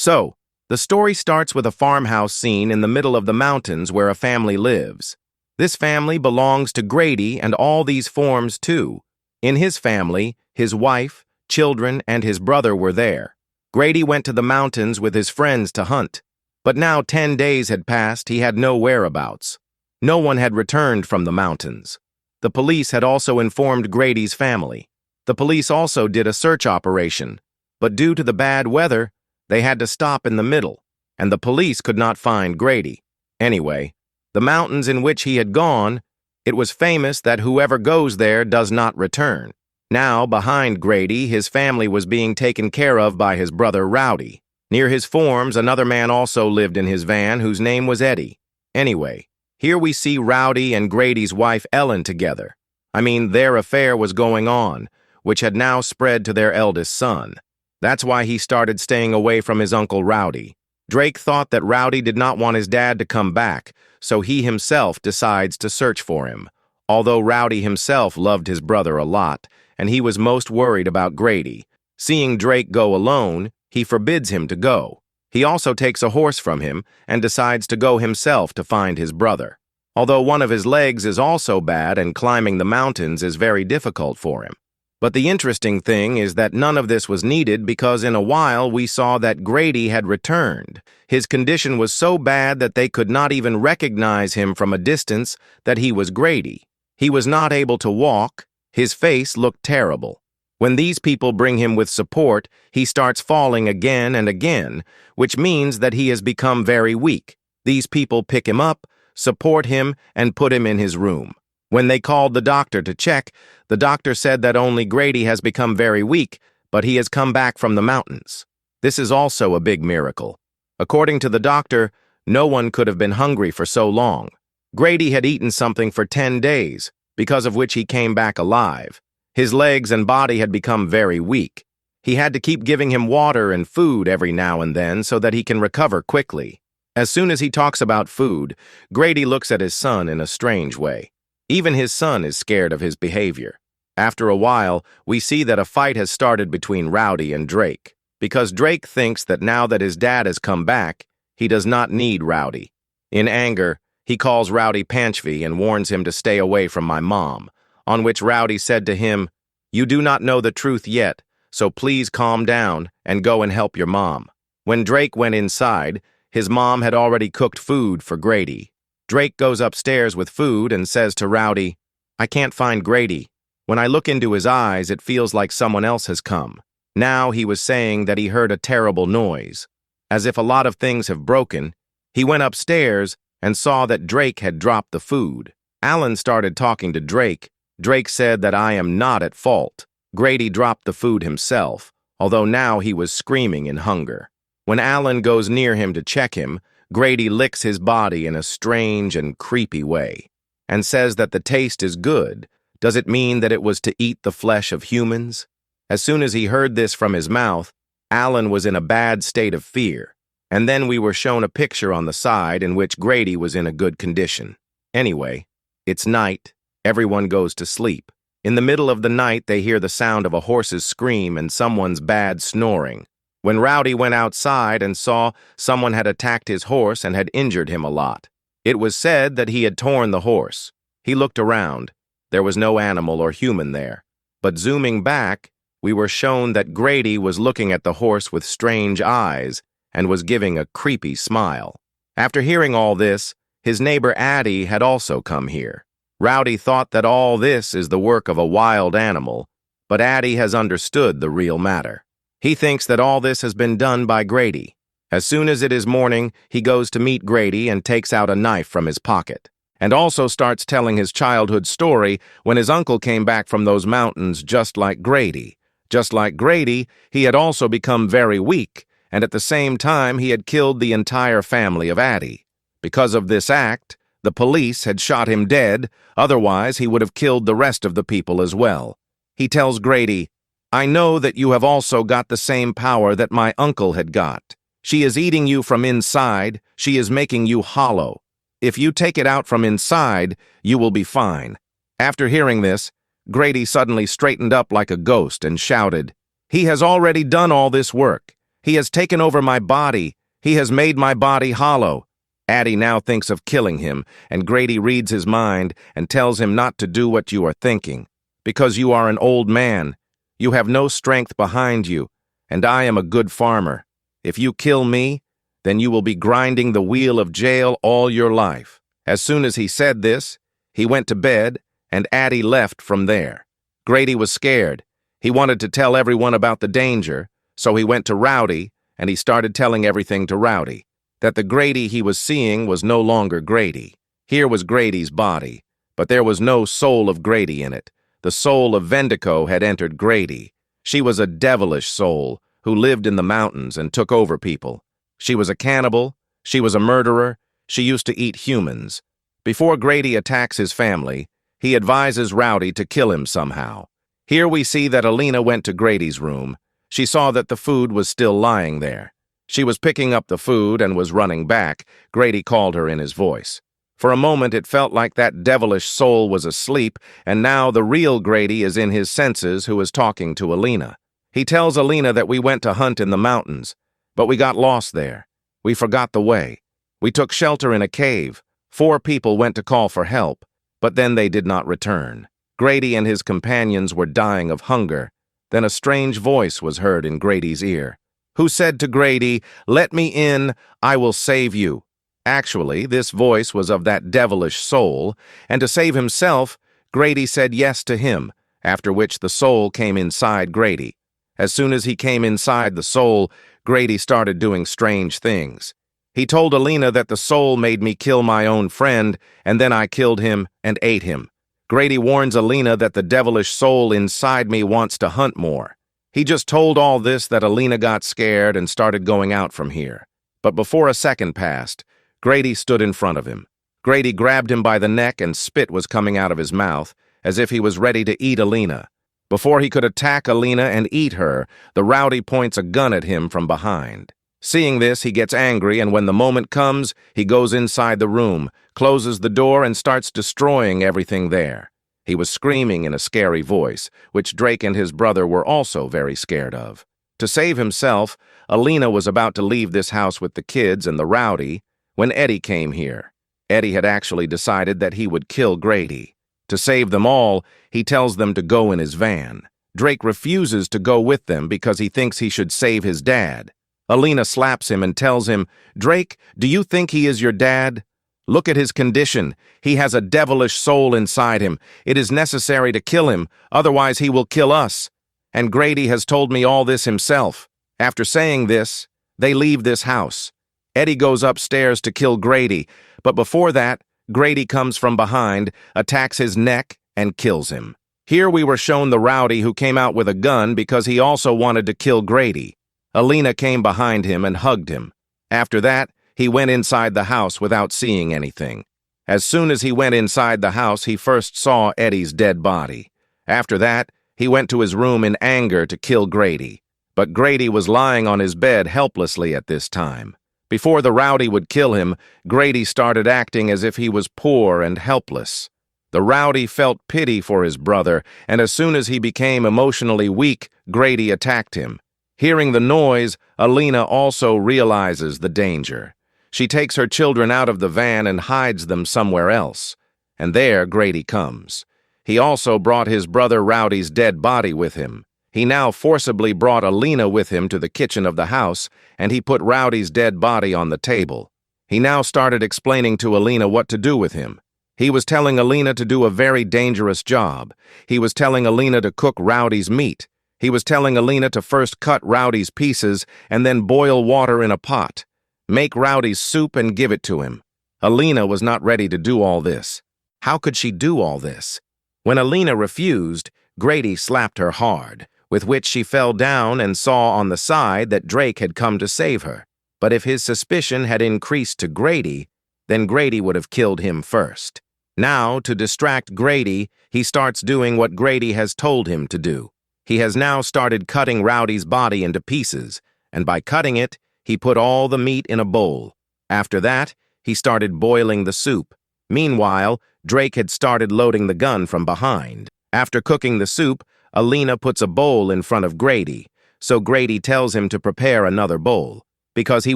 So, the story starts with a farmhouse scene in the middle of the mountains where a family lives. This family belongs to Grady and all these forms too. In his family, his wife, children, and his brother were there. Grady went to the mountains with his friends to hunt. But now 10 days had passed, he had no whereabouts. No one had returned from the mountains. The police had also informed Grady's family. The police also did a search operation, but due to the bad weather, they had to stop in the middle, and the police could not find Grady. Anyway, the mountains in which he had gone, it was famous that whoever goes there does not return. Now, behind Grady, his family was being taken care of by his brother Rowdy. Near his forms, another man also lived in his van whose name was Eddie. Anyway, here we see Rowdy and Grady's wife Ellen together. I mean, their affair was going on, which had now spread to their eldest son. That's why he started staying away from his uncle Rowdy. Drake thought that Rowdy did not want his dad to come back, so he himself decides to search for him. Although Rowdy himself loved his brother a lot, and he was most worried about Grady. Seeing Drake go alone, he forbids him to go. He also takes a horse from him and decides to go himself to find his brother. Although one of his legs is also bad and climbing the mountains is very difficult for him. But the interesting thing is that none of this was needed because in a while we saw that Grady had returned. His condition was so bad that they could not even recognize him from a distance that he was Grady. He was not able to walk. His face looked terrible. When these people bring him with support, he starts falling again and again, which means that he has become very weak. These people pick him up, support him, and put him in his room. When they called the doctor to check, the doctor said that only Grady has become very weak, but he has come back from the mountains. This is also a big miracle. According to the doctor, no one could have been hungry for so long. Grady had eaten something for 10 days, because of which he came back alive. His legs and body had become very weak. He had to keep giving him water and food every now and then so that he can recover quickly. As soon as he talks about food, Grady looks at his son in a strange way. Even his son is scared of his behavior. After a while, we see that a fight has started between Rowdy and Drake, because Drake thinks that now that his dad has come back, he does not need Rowdy. In anger, he calls Rowdy Panchvi and warns him to stay away from my mom, on which Rowdy said to him, "You do not know the truth yet, so please calm down and go and help your mom." When Drake went inside, his mom had already cooked food for Grady. Drake goes upstairs with food and says to Rowdy, "I can't find Grady. When I look into his eyes, it feels like someone else has come." Now he was saying that he heard a terrible noise. As if a lot of things have broken, he went upstairs and saw that Drake had dropped the food. Alan started talking to Drake. Drake said that I am not at fault. Grady dropped the food himself, although now he was screaming in hunger. When Alan goes near him to check him, Grady licks his body in a strange and creepy way, and says that the taste is good. Does it mean that it was to eat the flesh of humans? As soon as he heard this from his mouth, Alan was in a bad state of fear, and then we were shown a picture on the side in which Grady was in a good condition. Anyway, it's night. Everyone goes to sleep. In the middle of the night, they hear the sound of a horse's scream and someone's bad snoring. When Rowdy went outside and saw someone had attacked his horse and had injured him a lot. It was said that he had torn the horse. He looked around. There was no animal or human there. But zooming back, we were shown that Grady was looking at the horse with strange eyes and was giving a creepy smile. After hearing all this, his neighbor Addie had also come here. Rowdy thought that all this is the work of a wild animal, but Addie has understood the real matter. He thinks that all this has been done by Grady. As soon as it is morning, he goes to meet Grady and takes out a knife from his pocket, and also starts telling his childhood story when his uncle came back from those mountains just like Grady. Just like Grady, he had also become very weak, and at the same time he had killed the entire family of Addie. Because of this act, the police had shot him dead, otherwise he would have killed the rest of the people as well. He tells Grady, "I know that you have also got the same power that my uncle had got. She is eating you from inside, she is making you hollow. If you take it out from inside, you will be fine." After hearing this, Grady suddenly straightened up like a ghost and shouted, "He has already done all this work. He has taken over my body. He has made my body hollow. Addie now thinks of killing him, and Grady reads his mind and tells him not to do what you are thinking. Because you are an old man. You have no strength behind you, and I am a good farmer. If you kill me, then you will be grinding the wheel of jail all your life. As soon as he said this, he went to bed, and Addie left from there. Grady was scared. He wanted to tell everyone about the danger, so he went to Rowdy, and he started telling everything to Rowdy. That the Grady he was seeing was no longer Grady. Here was Grady's body, but there was no soul of Grady in it. The soul of Vendico had entered Grady. She was a devilish soul who lived in the mountains and took over people. She was a cannibal. She was a murderer. She used to eat humans. Before Grady attacks his family, he advises Rowdy to kill him somehow. Here we see that Alina went to Grady's room. She saw that the food was still lying there. She was picking up the food and was running back. Grady called her in his voice. For a moment it felt like that devilish soul was asleep, and now the real Grady is in his senses who is talking to Alina. He tells Alina that we went to hunt in the mountains, but we got lost there. We forgot the way. We took shelter in a cave. 4 people went to call for help, but then they did not return. Grady and his companions were dying of hunger. Then a strange voice was heard in Grady's ear, who said to Grady, "Let me in, I will save you." Actually, this voice was of that devilish soul, and to save himself, Grady said yes to him, after which the soul came inside Grady. As soon as he came inside the soul, Grady started doing strange things. He told Alina that the soul made me kill my own friend, and then I killed him and ate him. Grady warns Alina that the devilish soul inside me wants to hunt more. He just told all this that Alina got scared and started going out from here. But before a second passed, Grady stood in front of him. Grady grabbed him by the neck and spit was coming out of his mouth, as if he was ready to eat Alina. Before he could attack Alina and eat her, the Rowdy points a gun at him from behind. Seeing this, he gets angry, and when the moment comes, he goes inside the room, closes the door, and starts destroying everything there. He was screaming in a scary voice, which Drake and his brother were also very scared of. To save himself, Alina was about to leave this house with the kids and the Rowdy when Eddie came here. Eddie had actually decided that he would kill Grady. To save them all, he tells them to go in his van. Drake refuses to go with them because he thinks he should save his dad. Alina slaps him and tells him, "Drake, do you think he is your dad? Look at his condition. He has a devilish soul inside him. It is necessary to kill him, otherwise he will kill us. And Grady has told me all this himself." After saying this, they leave this house. Eddie goes upstairs to kill Grady, but before that, Grady comes from behind, attacks his neck, and kills him. Here we were shown the Rowdy who came out with a gun because he also wanted to kill Grady. Alina came behind him and hugged him. After that, he went inside the house without seeing anything. As soon as he went inside the house, he first saw Eddie's dead body. After that, he went to his room in anger to kill Grady. But Grady was lying on his bed helplessly at this time. Before the Rowdy would kill him, Grady started acting as if he was poor and helpless. The Rowdy felt pity for his brother, and as soon as he became emotionally weak, Grady attacked him. Hearing the noise, Alina also realizes the danger. She takes her children out of the van and hides them somewhere else. And there Grady comes. He also brought his brother Rowdy's dead body with him. He now forcibly brought Alina with him to the kitchen of the house, and he put Rowdy's dead body on the table. He now started explaining to Alina what to do with him. He was telling Alina to do a very dangerous job. He was telling Alina to cook Rowdy's meat. He was telling Alina to first cut Rowdy's pieces and then boil water in a pot. Make Rowdy's soup and give it to him. Alina was not ready to do all this. How could she do all this? When Alina refused, Grady slapped her hard, with which she fell down and saw on the side that Drake had come to save her. But if his suspicion had increased to Grady, then Grady would have killed him first. Now, to distract Grady, he starts doing what Grady has told him to do. He has now started cutting Rowdy's body into pieces, and by cutting it, he put all the meat in a bowl. After that, he started boiling the soup. Meanwhile, Drake had started loading the gun from behind. After cooking the soup, Alina puts a bowl in front of Grady. so Grady tells him to prepare another bowl, because he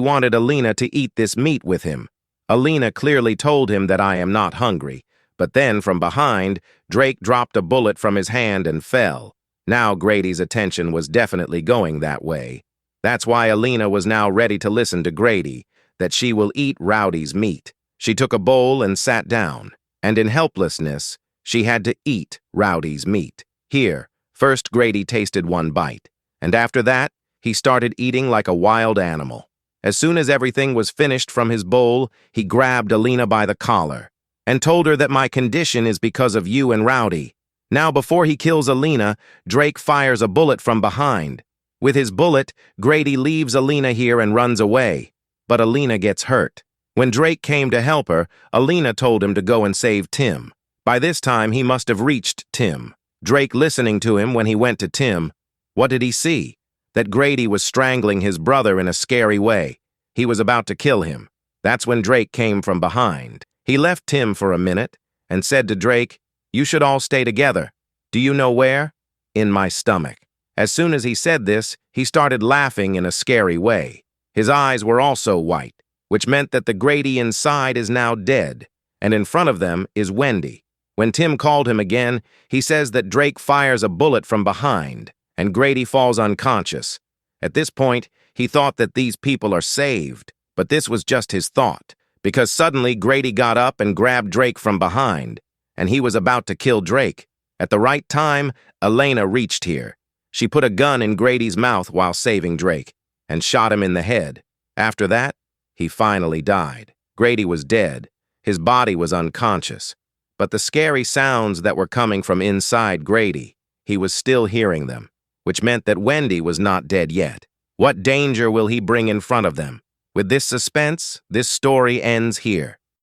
wanted Alina to eat this meat with him. Alina clearly told him that I am not hungry, but then from behind, Drake dropped a bullet from his hand and fell. Now Grady's attention was definitely going that way. That's why Alina was now ready to listen to Grady, that she will eat Rowdy's meat. She took a bowl and sat down, and in helplessness, she had to eat Rowdy's meat. Here, first Grady tasted one bite, and after that, he started eating like a wild animal. As soon as everything was finished from his bowl, he grabbed Alina by the collar and told her that my condition is because of you and Rowdy. Now, before he kills Alina, Drake fires a bullet from behind. With his bullet, Grady leaves Alina here and runs away, but Alina gets hurt. When Drake came to help her, Alina told him to go and save Tim. By this time, he must have reached Tim. Drake listening to him when he went to Tim. What did he see? That Grady was strangling his brother in a scary way. He was about to kill him. That's when Drake came from behind. He left Tim for a minute and said to Drake, "You should all stay together. Do you know where? In my stomach." As soon as he said this, he started laughing in a scary way. His eyes were also white, which meant that the Grady inside is now dead, and in front of them is Wendy. When Tim called him again, he says that Drake fires a bullet from behind, and Grady falls unconscious. At this point, he thought that these people are saved, but this was just his thought, because suddenly Grady got up and grabbed Drake from behind, and he was about to kill Drake. At the right time, Elena reached here. She put a gun in Grady's mouth while saving Drake, and shot him in the head. After that, he finally died. Grady was dead. His body was unconscious. But the scary sounds that were coming from inside Grady, he was still hearing them, which meant that Wendy was not dead yet. What danger will he bring in front of them? With this suspense, this story ends here.